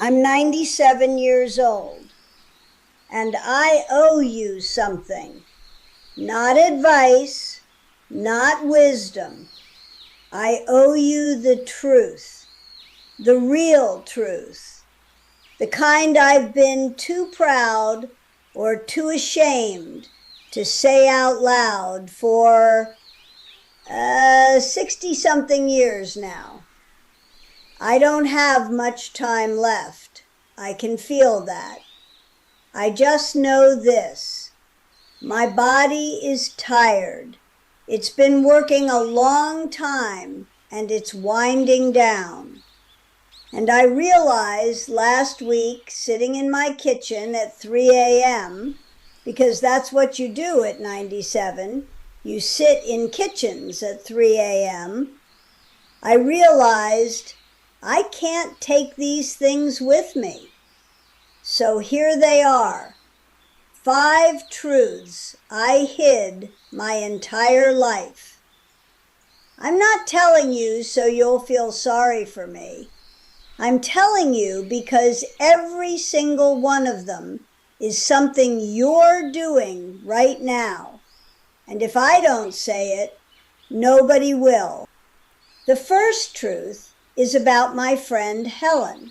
I'm 97 years old, and I owe you something. Not advice, not wisdom. I owe you the truth, the real truth, the kind I've been too proud or too ashamed to say out loud for 60-something years now. I don't have much time left. I can feel that. I just know this. My body is tired. It's been working a long time and it's winding down. And I realized last week, sitting in my kitchen at 3 a.m., because that's what you do at 97, you sit in kitchens at 3 a.m., I realized I can't take these things with me. So here they are. 5 truths I hid my entire life. I'm not telling you so you'll feel sorry for me. I'm telling you because every single one of them is something you're doing right now. And if I don't say it, nobody will. The first truth is about my friend Helen.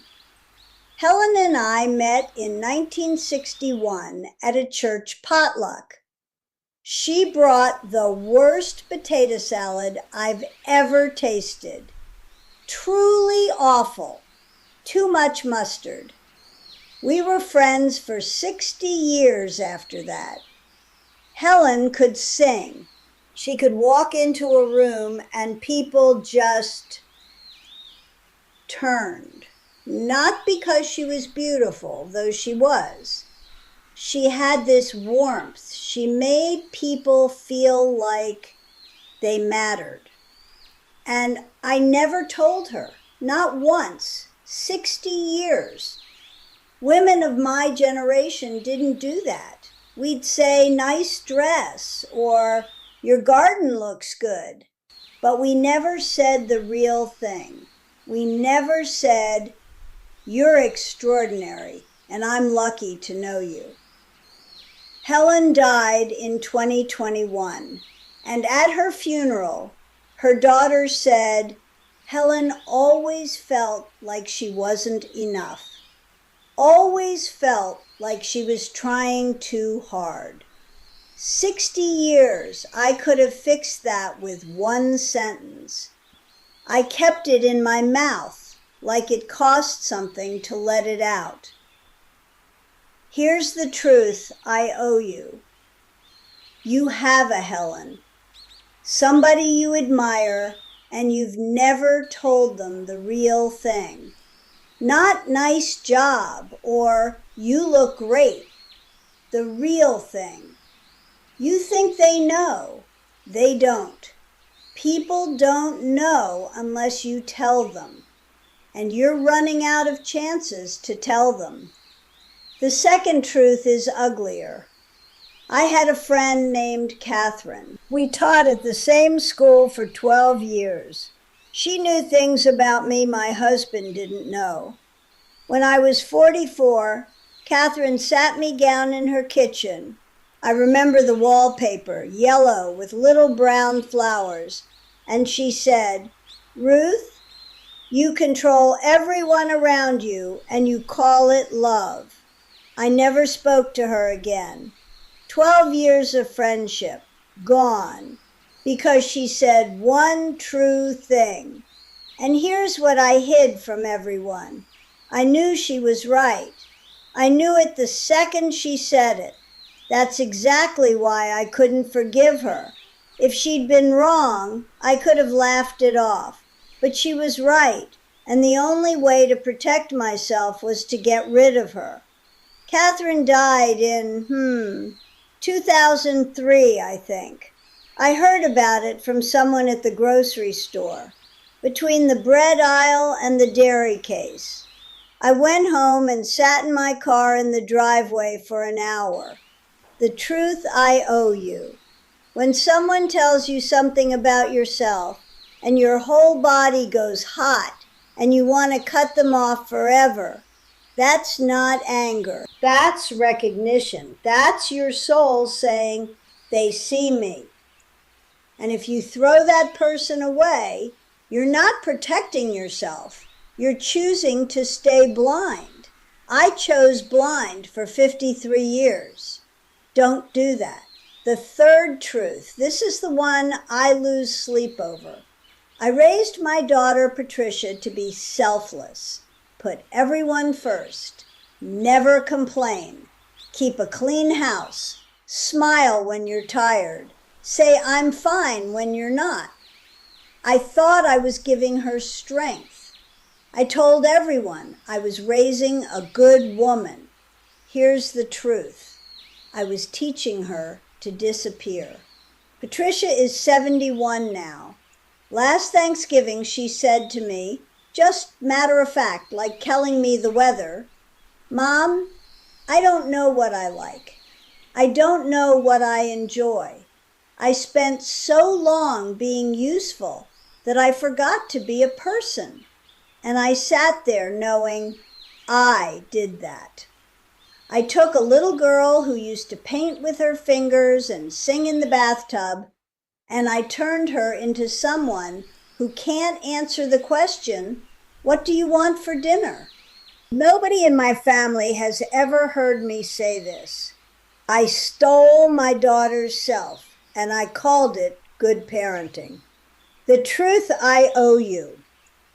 Helen and I met in 1961 at a church potluck. She brought the worst potato salad I've ever tasted. Truly awful. Too much mustard. We were friends for 60 years after that. Helen could sing. She could walk into a room and people just turned. Not because she was beautiful, though she was. She had this warmth. She made people feel like they mattered. And I never told her, not once. 60 years. Women of my generation didn't do that. We'd say, nice dress, or your garden looks good. But we never said the real thing. We never said, you're extraordinary, and I'm lucky to know you. Helen died in 2021, and at her funeral, her daughter said, Helen always felt like she wasn't enough. Always felt like she was trying too hard. 60 years, I could have fixed that with one sentence. I kept it in my mouth, like it cost something to let it out. Here's the truth I owe you. You have a Helen. Somebody you admire, and you've never told them the real thing. Not nice job or you look great. The real thing. You think they know. They don't. People don't know unless you tell them. And you're running out of chances to tell them. The second truth is uglier. I had a friend named Catherine. We taught at the same school for 12 years. She knew things about me my husband didn't know. When I was 44, Catherine sat me down in her kitchen. I remember the wallpaper, yellow with little brown flowers. And she said, Ruth, you control everyone around you and you call it love. I never spoke to her again. 12 years of friendship, gone, because she said one true thing. And here's what I hid from everyone. I knew she was right. I knew it the second she said it. That's exactly why I couldn't forgive her. If she'd been wrong, I could have laughed it off. But she was right, and the only way to protect myself was to get rid of her. Catherine died in, 2003, I think. I heard about it from someone at the grocery store, between the bread aisle and the dairy case. I went home and sat in my car in the driveway for an hour. The truth I owe you. When someone tells you something about yourself and your whole body goes hot and you want to cut them off forever, That's not anger. That's recognition. That's your soul saying, they see me. And if you throw that person away, you're not protecting yourself. You're choosing to stay blind. I chose blind for 53 years. Don't do that. The third truth, this is the one I lose sleep over. I raised my daughter Patricia to be selfless. Put everyone first. Never complain. Keep a clean house. Smile when you're tired. Say I'm fine when you're not. I thought I was giving her strength. I told everyone I was raising a good woman. Here's the truth. I was teaching her to disappear. Patricia is 71 now. Last Thanksgiving she said to me, just matter of fact, like telling me the weather, Mom, I don't know what I like. I don't know what I enjoy. I spent so long being useful that I forgot to be a person. And I sat there knowing I did that. I took a little girl who used to paint with her fingers and sing in the bathtub, and I turned her into someone who can't answer the question, what do you want for dinner? Nobody in my family has ever heard me say this. I stole my daughter's self, and I called it good parenting. The truth I owe you.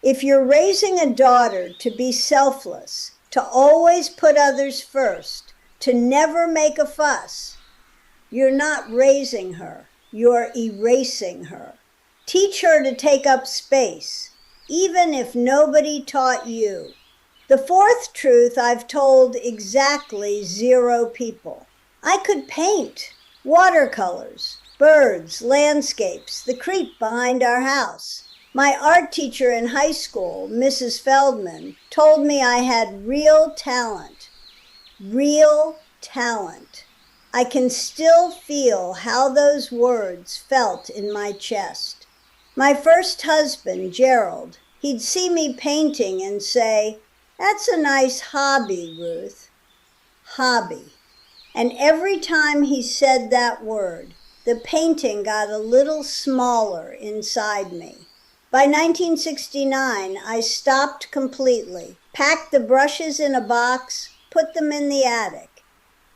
If you're raising a daughter to be selfless, to always put others first, to never make a fuss, you're not raising her, you're erasing her. Teach her to take up space, even if nobody taught you. The fourth truth I've told exactly 0 people. I could paint watercolors, birds, landscapes, the creek behind our house. My art teacher in high school, Mrs. Feldman, told me I had real talent. Real talent. I can still feel how those words felt in my chest. My first husband, Gerald, he'd see me painting and say, that's a nice hobby, Ruth. Hobby. And every time he said that word, the painting got a little smaller inside me. By 1969, I stopped completely, packed the brushes in a box, put them in the attic.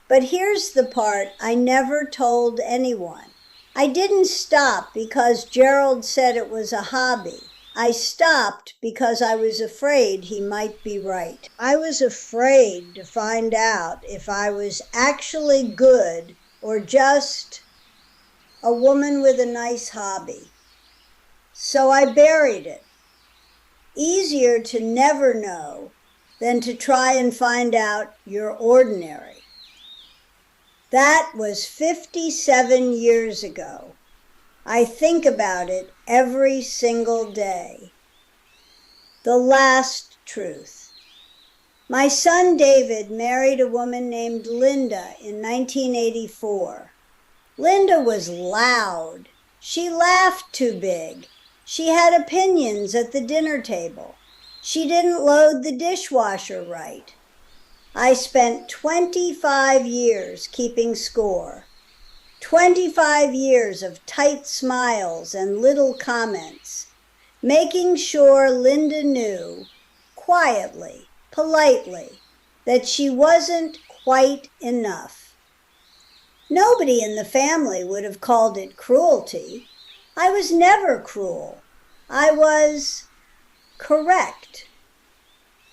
But here's the part I never told anyone. I didn't stop because Gerald said it was a hobby. I stopped because I was afraid he might be right. I was afraid to find out if I was actually good or just a woman with a nice hobby. So I buried it. Easier to never know than to try and find out you're ordinary. That was 57 years ago. I think about it every single day. The last truth. My son David married a woman named Linda in 1984. Linda was loud. She laughed too big. She had opinions at the dinner table. She didn't load the dishwasher right. I spent 25 years keeping score. 25 years of tight smiles and little comments, making sure Linda knew, quietly, politely, that she wasn't quite enough. Nobody in the family would have called it cruelty. I was never cruel. I was correct.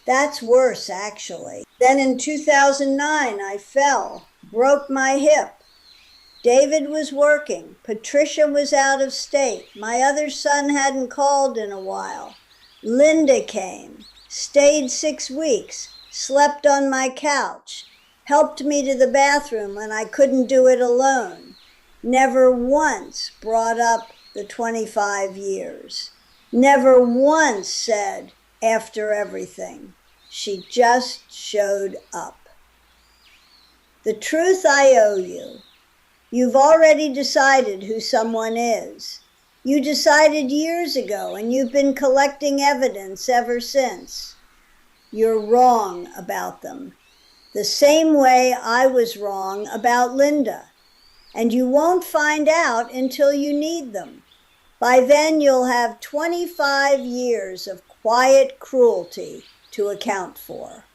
That's worse, actually. Then in 2009, I fell, broke my hip. David was working. Patricia was out of state. My other son hadn't called in a while. Linda came, stayed 6 weeks, slept on my couch, helped me to the bathroom when I couldn't do it alone. Never once brought up the 25 years. Never once said, after everything. She just showed up. The truth I owe you. You've already decided who someone is. You decided years ago, and you've been collecting evidence ever since. you're wrong about them. The same way I was wrong about Linda. And you won't find out until you need them. By then you'll have 25 years of quiet cruelty to account for.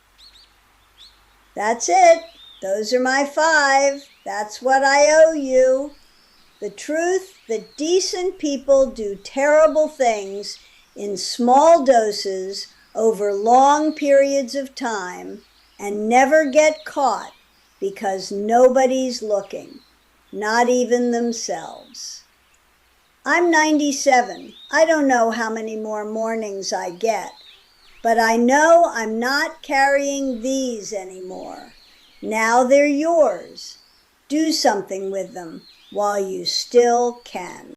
That's it. Those are my 5. That's what I owe you. The truth that decent people do terrible things in small doses over long periods of time and never get caught because nobody's looking, not even themselves. I'm 97. I don't know how many more mornings I get, but I know I'm not carrying these anymore. Now they're yours. Do something with them while you still can.